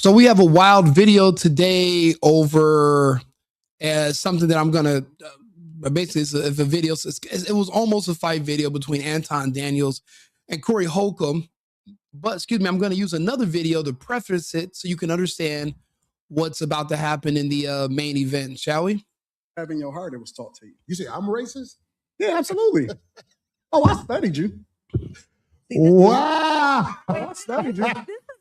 So we have a wild video today over something that I'm gonna basically it's a video. It was almost a fight video between Anton Daniels and Corey Holcomb. But excuse me, I'm going to use another video to preface it so you can understand what's about to happen in the main event. Shall we? Having your heart, it was taught to you. You say I'm racist? Yeah, absolutely. Oh, I studied you. Wow. I studied you.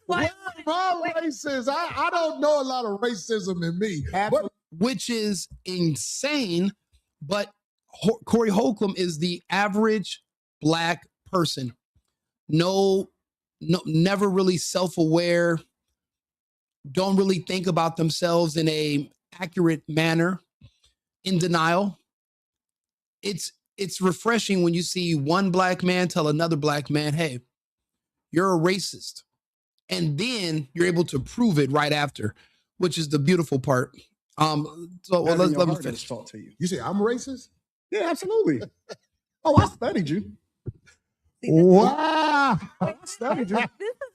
Well, if I'm racist, I don't know a lot of racism in me. Which is insane, but Corey Holcomb is the average black person. No, never really self-aware, don't really think about themselves in a accurate manner, in denial. It's refreshing when you see one black man tell another black man, hey, you're a racist. And then you're able to prove it right after, which is the beautiful part. Let me finish. Taught to you. You say I'm racist? Yeah, absolutely. Oh, I studied you. Wow. I studied you.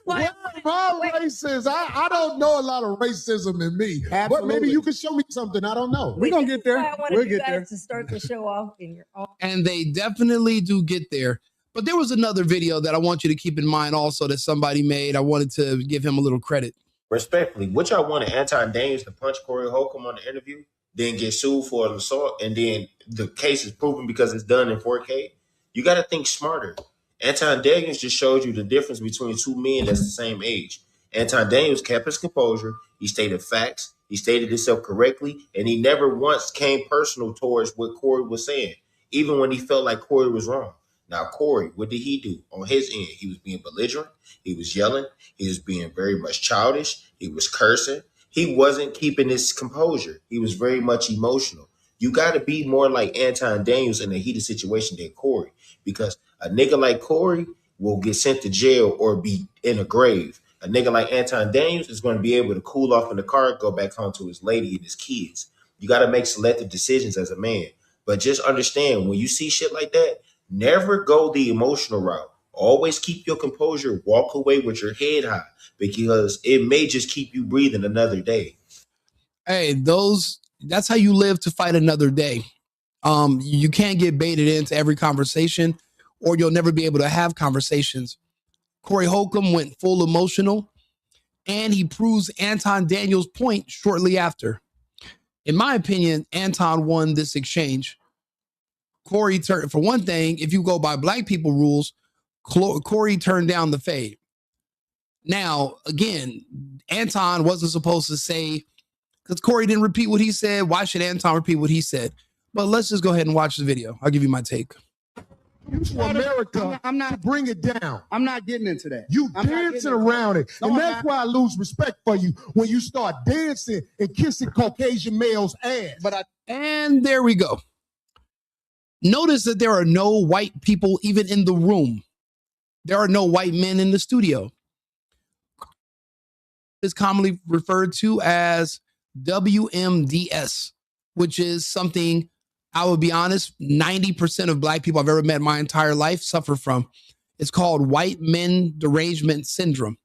Well, if I'm racist, I don't know a lot of racism in me. Absolutely. But maybe you can show me something I don't know. We're going to get there. We'll get there. To start the show off in your own. And they definitely do get there. But there was another video that I want you to keep in mind also that somebody made. I wanted to give him a little credit. Respectfully, what y'all wanted Anton Daniels to punch Corey Holcomb on the interview, then get sued for an assault, and then the case is proven because it's done in 4K? You got to think smarter. Anton Daniels just showed you the difference between two men that's the same age. Anton Daniels kept his composure. He stated facts. He stated himself correctly, and he never once came personal towards what Corey was saying, even when he felt like Corey was wrong. Now, Corey, what did he do on his end? He was being belligerent. He was yelling. He was being very much childish. He was cursing. He wasn't keeping his composure. He was very much emotional. You got to be more like Anton Daniels in a heated situation than Corey, because a nigga like Corey will get sent to jail or be in a grave. A nigga like Anton Daniels is going to be able to cool off in the car, go back home to his lady and his kids. You got to make selective decisions as a man. But just understand, when you see shit like that, never go the emotional route. Always keep your composure. Walk away with your head high, because it may just keep you breathing another day. Hey, that's how you live to fight another day. You can't get baited into every conversation, or you'll never be able to have conversations. Corey Holcomb went full emotional, and he proves Anton Daniels' point shortly after. In my opinion, Anton won this exchange. Corey turned, for one thing, if you go by black people rules, Corey turned down the fade. Now, again, Anton wasn't supposed to say, because Corey didn't repeat what he said. Why should Anton repeat what he said? But let's just go ahead and watch the video. I'll give you my take. You for America, I'm not bring it down. I'm not getting into that. You dancing around it. No, and that's why I lose respect for you when you start dancing and kissing Caucasian males' ass. And there we go. Notice that there are no white people even in the room. There are no white men in the studio. It's commonly referred to as WMDS, which is something, I would be honest, 90% of black people I've ever met my entire life suffer from. It's called Man Derangement Syndrome,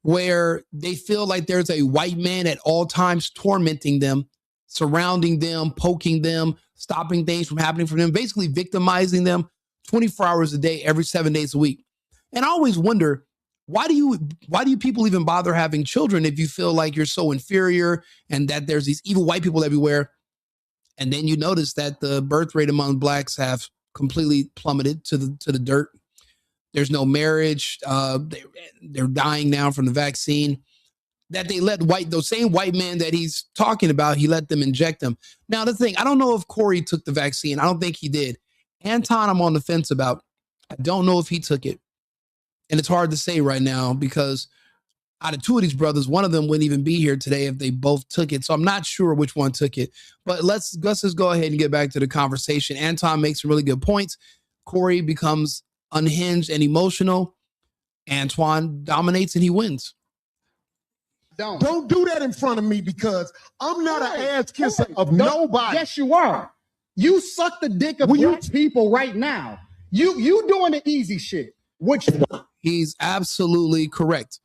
where they feel like there's a white man at all times tormenting them, surrounding them, poking them, stopping things from happening for them, basically victimizing them 24 hours a day, every 7 days a week. And I always wonder, why do you people even bother having children if you feel like you're so inferior and that there's these evil white people everywhere? And then you notice that the birth rate among blacks have completely plummeted to the dirt. There's no marriage. They're dying now from the vaccine. That they let those same white men that he's talking about, he let them inject them. Now, the thing, I don't know if Corey took the vaccine. I don't think he did. Anton, I'm on the fence about. I don't know if he took it. And it's hard to say right now because out of two of these brothers, one of them wouldn't even be here today if they both took it. So I'm not sure which one took it. But let's just go ahead and get back to the conversation. Anton makes some really good points. Corey becomes unhinged and emotional. Antoine dominates and he wins. Don't do that in front of me, because I'm not an ass kisser of nobody. Yes, you are. You suck the dick of black people right now. You doing the easy shit. He's absolutely correct.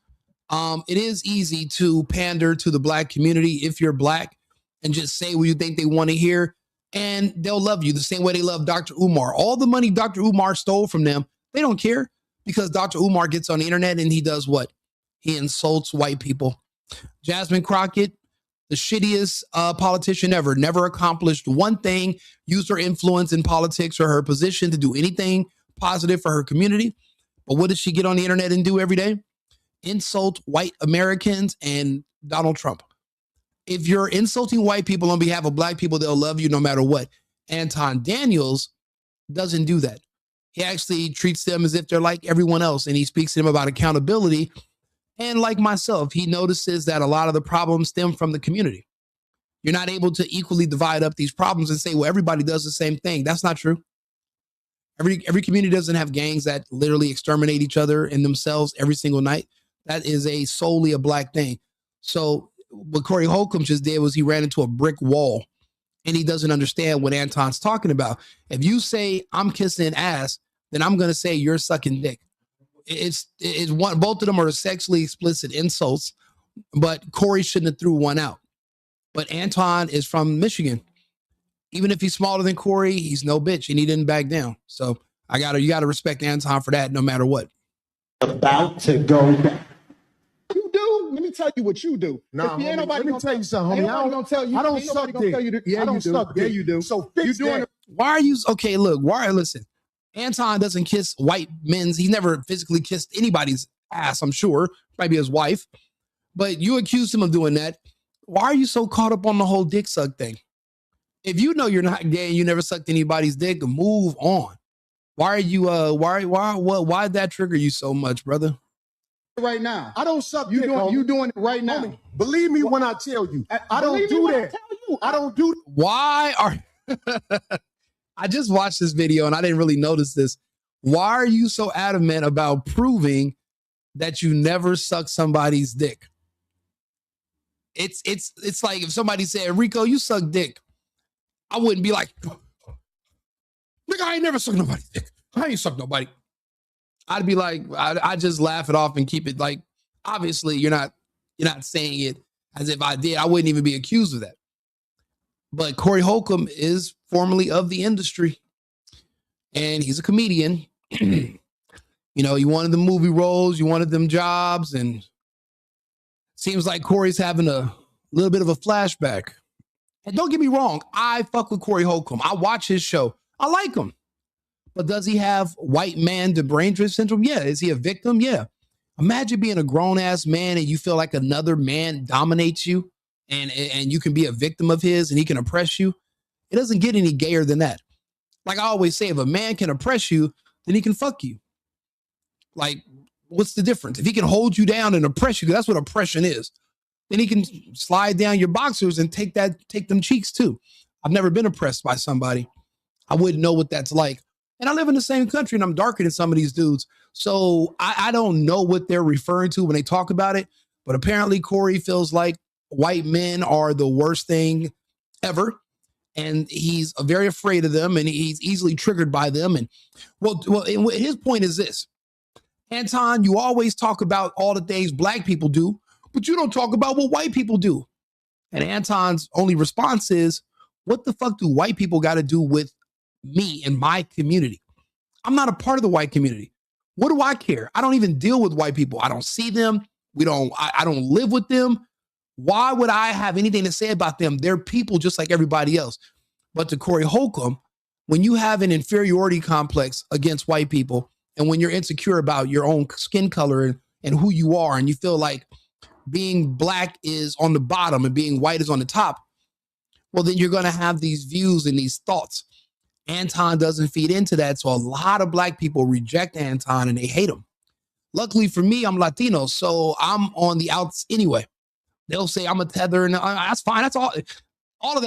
It is easy to pander to the black community if you're black and just say what you think they want to hear, and they'll love you the same way they love Dr. Umar. All the money Dr. Umar stole from them, they don't care, because Dr. Umar gets on the internet and he does what? He insults white people. Jasmine Crockett, the shittiest politician ever, never accomplished one thing, used her influence in politics or her position to do anything positive for her community. But what does she get on the internet and do every day? Insult white Americans and Donald Trump. If you're insulting white people on behalf of black people, they'll love you no matter what. Anton Daniels doesn't do that. He actually treats them as if they're like everyone else, and he speaks to them about accountability. And like myself, he notices that a lot of the problems stem from the community. You're not able to equally divide up these problems and say, well, everybody does the same thing. That's not true. Every community doesn't have gangs that literally exterminate each other and themselves every single night. That is solely a black thing. So what Corey Holcomb just did was he ran into a brick wall, and he doesn't understand what Anton's talking about. If you say I'm kissing ass, then I'm going to say you're sucking dick. It's one, both of them are sexually explicit insults, but Corey shouldn't have threw one out. But Anton is from Michigan. Even if he's smaller than Corey, he's no bitch, and he didn't back down. So you gotta respect Anton for that, no matter what. About to go back. You do? Let me tell you what you do. Nah, If ain't nobody let me tell you something, homie. I don't tell you. I don't Ain't nobody suck gonna dick. tell you to- Yeah, I don't you do. suck Yeah, dick. you do. So You fix doing that. Why are you okay? Look, listen. Anton doesn't kiss white men's. He's never physically kissed anybody's ass, I'm sure, maybe his wife. But you accused him of doing that. Why are you so caught up on the whole dick suck thing? If you know you're not gay and you never sucked anybody's dick, move on. Why are you why that trigger you so much, brother? Right now. I don't suck You dick, doing homie. you doing it right now. Homie, believe me when I tell you. I don't Believe me do when I that. tell you. I don't do Why are I just watched this video and I didn't really notice this. Why are you so adamant about proving that you never sucked somebody's dick? It's like if somebody said, Rico, you suck dick. I wouldn't be like, nigga, I ain't never sucked nobody's dick. I ain't sucked nobody. I'd be like, I'd just laugh it off and keep it like, obviously you're not saying it as if I did. I wouldn't even be accused of that. But Corey Holcomb is formerly of the industry, and he's a comedian. You know, you wanted the movie roles, you wanted them jobs, and seems like Corey's having a little bit of a flashback. And don't get me wrong, I fuck with Corey Holcomb. I watch his show. I like him. But does he have white man derangement syndrome? Yeah. Is he a victim? Yeah. Imagine being a grown-ass man and you feel like another man dominates you and you can be a victim of his and he can oppress you. It doesn't get any gayer than that. Like I always say, if a man can oppress you, then he can fuck you. Like, what's the difference? If he can hold you down and oppress you, that's what oppression is. Then he can slide down your boxers and take them cheeks too. I've never been oppressed by somebody. I wouldn't know what that's like. And I live in the same country and I'm darker than some of these dudes. So I don't know what they're referring to when they talk about it. But apparently Corey feels like white men are the worst thing ever. And he's very afraid of them and he's easily triggered by them. And well, his point is this. Anton, you always talk about all the things black people do, but you don't talk about what white people do. And Anton's only response is, what the fuck do white people got to do with me and my community? I'm not a part of the white community. What do I care? I don't even deal with white people. I don't see them. I don't live with them. Why would I have anything to say about them? They're people just like everybody else. But to Corey Holcomb, when you have an inferiority complex against white people, and when you're insecure about your own skin color and who you are, and you feel like being black is on the bottom and being white is on the top, well, then you're going to have these views and these thoughts. Anton doesn't feed into that. So a lot of black people reject Anton and they hate him. Luckily for me, I'm Latino, so I'm on the outs anyway. They'll say I'm a tether, and that's fine. That's all. All of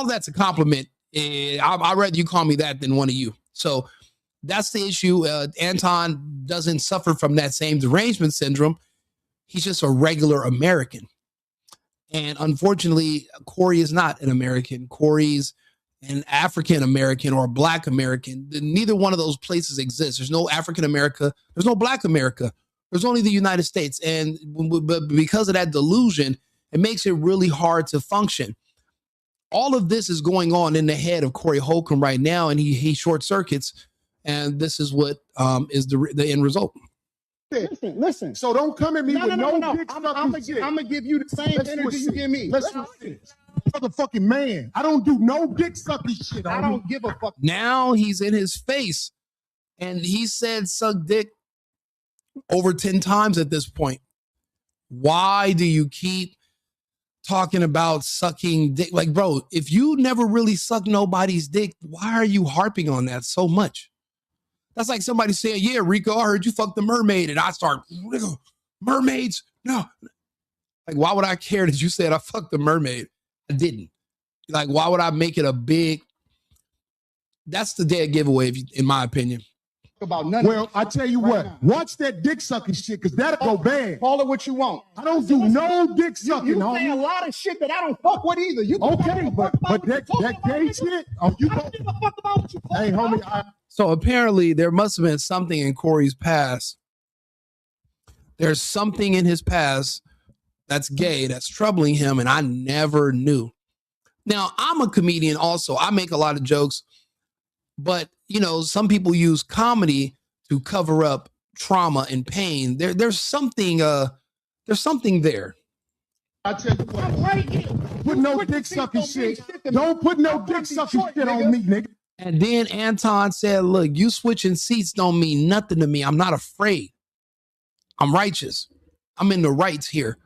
that's a compliment. I'd rather you call me that than one of you. So that's the issue. Anton doesn't suffer from that same derangement syndrome. He's just a regular American. And unfortunately, Corey is not an American. Corey's an African American or a Black American. Neither one of those places exists. There's no African America. There's no Black America. There's only the United States. And but because of that delusion, it makes it really hard to function. All of this is going on in the head of Corey Holcomb right now, and he short circuits, and this is what is the end result. Listen. So don't come at me with no dick sucking shit. I'm gonna give you the same energy you give me. Let's motherfucking man. I don't do no dick sucking shit. I don't give a fuck. Now he's in his face, and he said suck dick over 10 times at this point. Why do you keep talking about sucking dick? Like, bro, if you never really sucked nobody's dick, why are you harping on that so much? That's like somebody saying, yeah, Rico, I heard you fucked the mermaid. And I start, mermaids? No. Like, why would I care that you said I fucked the mermaid? I didn't. Like, why would I make it a big? That's the dead giveaway, in my opinion. About nothing. Well, I tell you what, watch that dick sucking shit, because that'll go bad. Call it what you want. I don't do no dick sucking, You say a lot of shit that I don't fuck with either. You okay, but that gay shit, you don't give a fuck about what you hey, homie, So apparently there must have been something in Corey's past. There's something in his past that's gay, that's troubling him, and I never knew. Now, I'm a comedian also. I make a lot of jokes, but, you know, some people use comedy to cover up trauma and pain. There's something there. I tell you what, right here. Put no dick sucking shit. Don't put no dick sucking shit on me, nigga. And then Anton said, look, you switching seats don't mean nothing to me. I'm not afraid. I'm righteous. I'm in the rights here.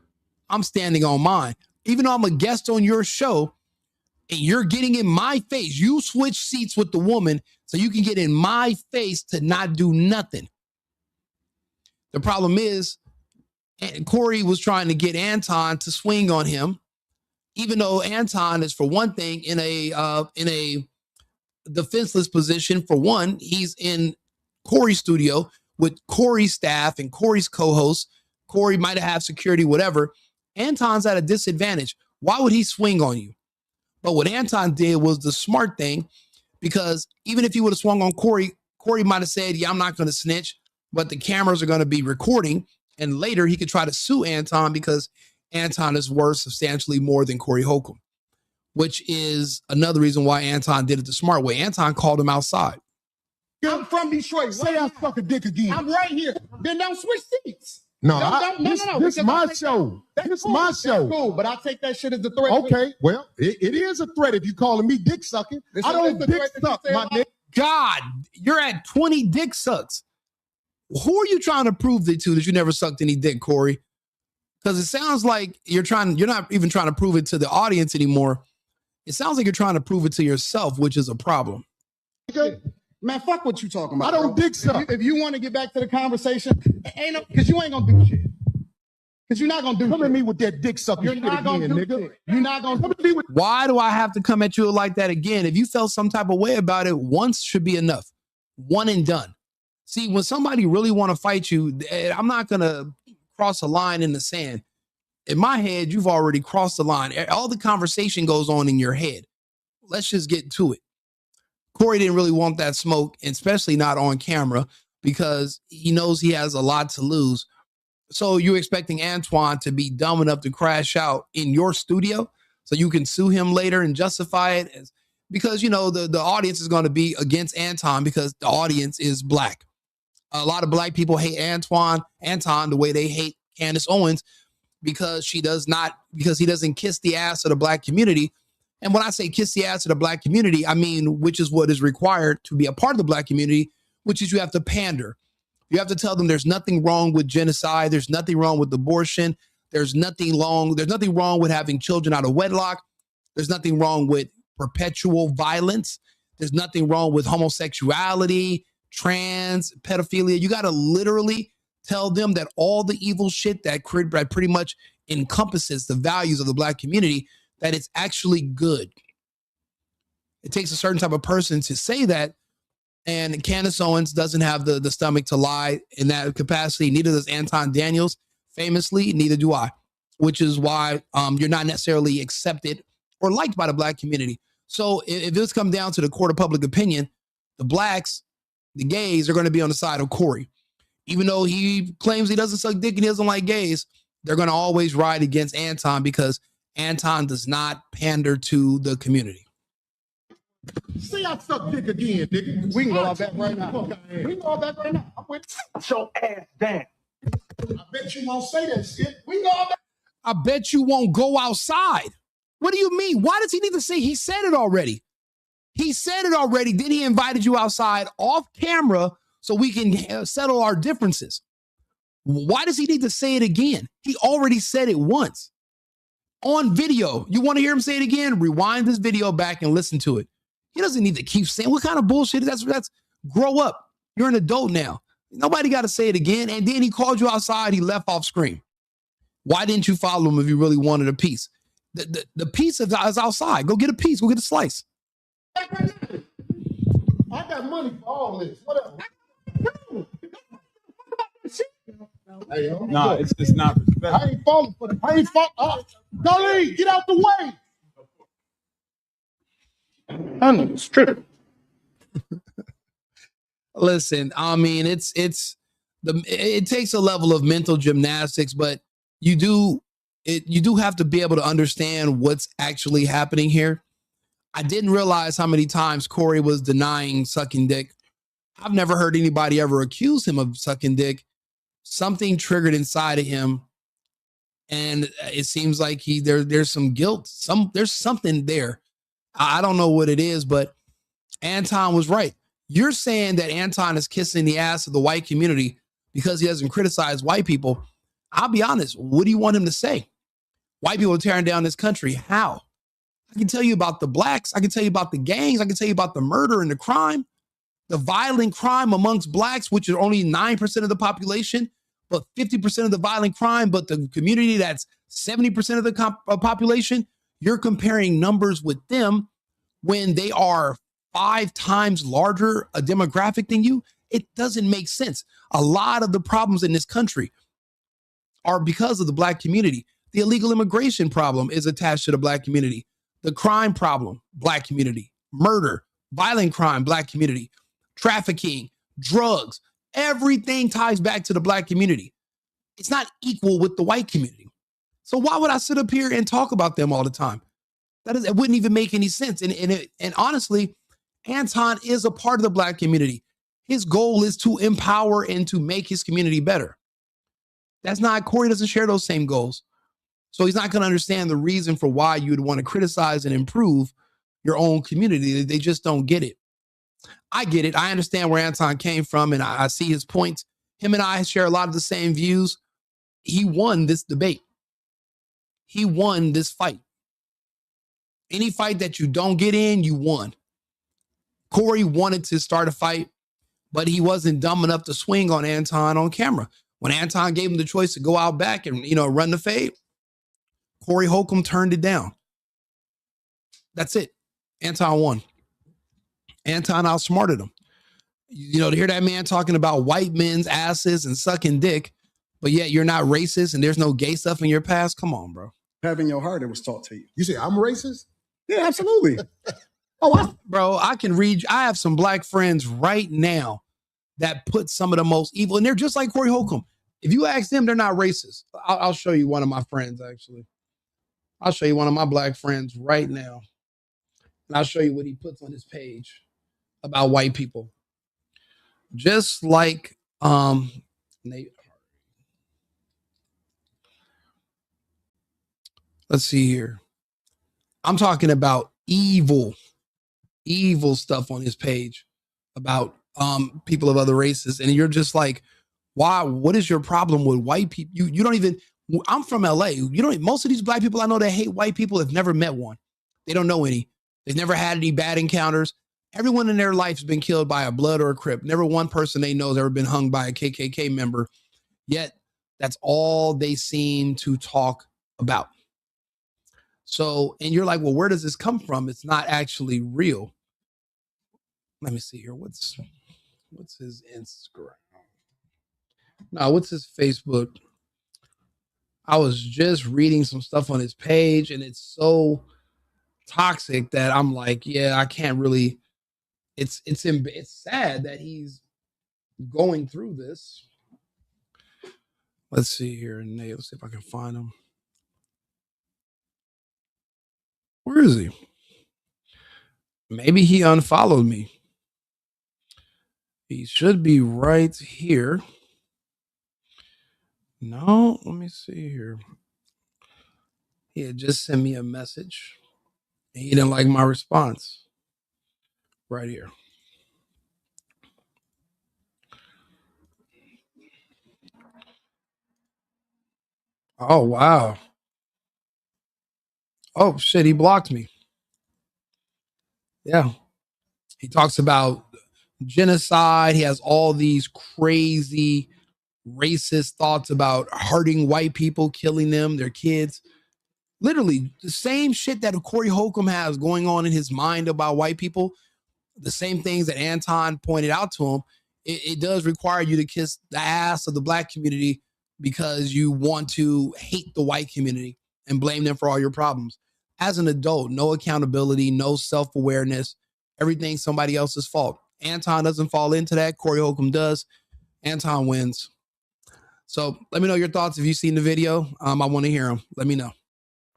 I'm standing on mine. Even though I'm a guest on your show and you're getting in my face, you switch seats with the woman so you can get in my face to not do nothing. The problem is, Corey was trying to get Anton to swing on him, even though Anton is, for one thing, in a defenseless position. For one, he's in Corey's studio with Corey's staff and Corey's co-host. Corey might have security, whatever. Anton's at a disadvantage. Why would he swing on you? But what Anton did was the smart thing, because even if he would have swung on Corey, Corey might have said, yeah, I'm not going to snitch, but the cameras are going to be recording. And later he could try to sue Anton because Anton is worth substantially more than Corey Holcomb, which is another reason why Anton did it the smart way. Anton called him outside. I'm from Detroit. Say I suck a dick again. I'm right here. Then don't switch seats. No, No. This is my show. This is my show. That's cool, but I take that shit as a threat. Okay, well, it is a threat if you calling me dick sucking. I don't dick suck, my nigga. God, you're at 20 dick sucks. Who are you trying to prove it to that you never sucked any dick, Corey? Because it sounds like you're not even trying to prove it to the audience anymore. It sounds like you're trying to prove it to yourself, which is a problem. Okay. Man, fuck what you talking about. I don't dick suck. If you want to get back to the conversation, because you ain't gonna do shit. Because you're not gonna do. Come at me with that dick sucking shit again, nigga. You're not gonna come at me with. Why do I have to come at you like that again? If you felt some type of way about it, once should be enough. One and done. See, when somebody really want to fight you, I'm not gonna cross a line in the sand. In my head, you've already crossed the line. All the conversation goes on in your head. Let's just get to it. Corey didn't really want that smoke, and especially not on camera, because he knows he has a lot to lose. So you're expecting Antoine to be dumb enough to crash out in your studio so you can sue him later and justify it because, you know, the audience is going to be against Anton because the audience is black. A lot of black people hate Anton the way they hate Candace Owens because he doesn't kiss the ass of the black community. And when I say kiss the ass of the black community, I mean, which is what is required to be a part of the black community, which is you have to pander. You have to tell them there's nothing wrong with genocide. There's nothing wrong with abortion. There's nothing wrong with having children out of wedlock. There's nothing wrong with perpetual violence. There's nothing wrong with homosexuality, trans, pedophilia. You got to literally tell them that all the evil shit that pretty much encompasses the values of the black community, that it's actually good. It takes a certain type of person to say that. And Candace Owens doesn't have the stomach to lie in that capacity. Neither does Anton Daniels. Famously, neither do I, which is why you're not necessarily accepted or liked by the black community. So if this comes down to the court of public opinion, the blacks, the gays are going to be on the side of Corey. Even though he claims he doesn't suck dick and he doesn't like gays, they're going to always ride against Anton because Anton does not pander to the community. See, I suck dick again, nigga. We can go out back right now. We can go out back right now. I'm with Your ass down. I bet you won't say that shit. We can go out back. I bet you won't go outside. What do you mean? Why does he need to say? He said it already. He said it already. Then he invited you outside off camera so we can settle our differences. Why does he need to say it again? He already said it once on video. You want to hear him say it again? Rewind this video back and listen to it. He doesn't need to keep saying, what kind of bullshit is that? That's grow up. You're an adult now. Nobody got to say it again. And then he called you outside. He left off screen. Why didn't you follow him if you really wanted a piece? The piece is outside. Go get a piece. Go get a slice. I got money for all this. Whatever. Hey, yo, Nah, it's not respect. I ain't falling for the. I ain't falling. Don't leave. Get out the way. that nigga's tripping. Listen, I mean, it takes a level of mental gymnastics, but you do have to be able to understand what's actually happening here. I didn't realize how many times Corey was denying sucking dick. I've never heard anybody ever accuse him of sucking dick. Something triggered inside of him, and it seems like there's some guilt. There's something there. I don't know what it is, but Anton was right. You're saying that Anton is kissing the ass of the white community because he doesn't criticize white people. I'll be honest. What do you want him to say? White people are tearing down this country. How? I can tell you about the blacks. I can tell you about the gangs. I can tell you about the murder and the crime, the violent crime amongst blacks, which is only 9% of the population, but 50% of the violent crime. But the community that's 70% of the population, you're comparing numbers with them when they are 5 times larger a demographic than you. It doesn't make sense. A lot of the problems in this country are because of the black community. The illegal immigration problem is attached to the black community. The crime problem, black community. Murder, violent crime, black community. Trafficking, drugs, everything ties back to the black community. It's not equal with the white community. So why would I sit up here and talk about them all the time? It wouldn't even make any sense. And honestly, Anton is a part of the black community. His goal is to empower and to make his community better. That's not, Corey doesn't share those same goals. So he's not going to understand the reason for why you'd want to criticize and improve your own community. They just don't get it. I get it. I understand where Anton came from, and I see his points. Him and I share a lot of the same views. He won this debate. He won this fight. Any fight that you don't get in, you won. Corey wanted to start a fight, but he wasn't dumb enough to swing on Anton on camera. When Anton gave him the choice to go out back and, run the fade, Corey Holcomb turned it down. That's it. Anton won. Anton outsmarted him. To hear that man talking about white men's asses and sucking dick, but yet you're not racist and there's no gay stuff in your past. Come on, bro. Having your heart, it was taught to you. You say I'm racist? Yeah, absolutely. Bro, I can read. I have some black friends right now that put some of the most evil, and they're just like Corey Holcomb. If you ask them, they're not racist. I'll show you one of my friends, actually. I'll show you one of my black friends right now. And I'll show you what he puts on his page about white people. Just like Nate. Let's see here. I'm talking about evil stuff on his page about people of other races. And you're just like, why? What is your problem with white people? You don't even, I'm from LA. Most of these black people I know that hate white people have never met one. They don't know any. They've never had any bad encounters. Everyone in their life has been killed by a Blood or a Crip. Never one person they know has ever been hung by a KKK member. Yet that's all they seem to talk about. So, and you're like, well, where does this come from? It's not actually real. Let me see here. What's his Instagram? No, what's his Facebook? I was just reading some stuff on his page, and it's so toxic that I'm like, yeah, I can't really. It's sad that he's going through this. Let's see here, Nate. Let's see if I can find him. Where is he? Maybe he unfollowed me. He should be right here. No, let me see here. He had just sent me a message. He didn't like my response. Right here. Oh, wow. Oh, shit, he blocked me. Yeah. He talks about genocide. He has all these crazy racist thoughts about hurting white people, killing them, their kids. Literally the same shit that Corey Holcomb has going on in his mind about white people, the same things that Anton pointed out to him. It does require you to kiss the ass of the black community because you want to hate the white community and blame them for all your problems. As an adult, no accountability, no self-awareness, everything's somebody else's fault. Anton doesn't fall into that. Corey Holcomb does. Anton wins. So let me know your thoughts if you've seen the video. I want to hear them. Let me know.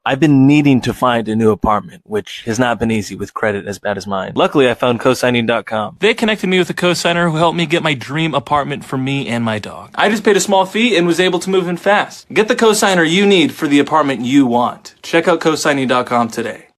I've been needing to find a new apartment, which has not been easy with credit as bad as mine. Luckily, I found cosigning.com. They connected me with a cosigner who helped me get my dream apartment for me and my dog. I just paid a small fee and was able to move in fast. Get the cosigner you need for the apartment you want. Check out cosigning.com today.